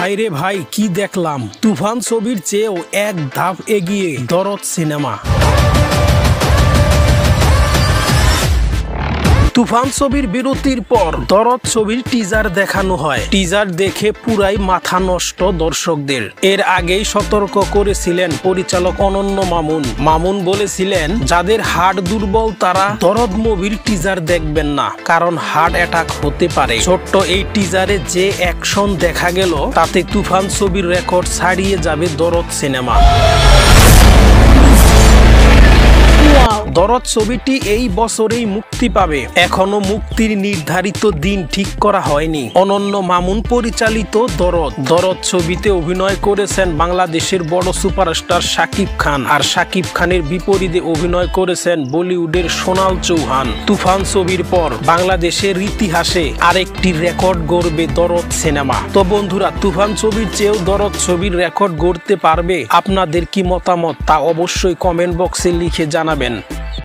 ভাইরে ভাই কি দেখলাম, তুফান ছবির চেয়েও এক ধাপ এগিয়ে দরদ সিনেমা। তুফান ছবির বিরতির পর দরদ ছবির টিজার দেখানো হয়। টিজার দেখে পুরাই মাথা নষ্ট দর্শকদের। এর আগেই সতর্ক করেছিলেন পরিচালক অনন্য মামুন বলেছিলেন, যাদের হার্ট দুর্বল তারা দরদ মুভির টিজার দেখবেন না, কারণ হার্ট অ্যাটাক হতে পারে। ছোট্ট এই টিজারে যে অ্যাকশন দেখা গেল তাতে তুফান ছবির রেকর্ড ছাড়িয়ে যাবে দরদ সিনেমা। দরদ ছবিটি এই বছরেই মুক্তি পাবে। এখনো মুক্তির নির্ধারিত দিন ঠিক করা হয়নি। অনন্য মামুন পরিচালিত দরদ ছবিতে অভিনয় করেছেন বাংলাদেশের বড় সুপারস্টার শাকিব খান, আর শাকিব খানের বিপরীতে অভিনয় করেছেন বলিউডের সোনাল চৌহান। তুফান ছবির পর বাংলাদেশের ইতিহাসে আরেকটি রেকর্ড গড়বে দরদ সিনেমা। তো বন্ধুরা, তুফান ছবির চেয়েও দরদ ছবির রেকর্ড গড়তে পারবে? আপনাদের কি মতামত তা অবশ্যই কমেন্ট বক্সে লিখে জানাবেন।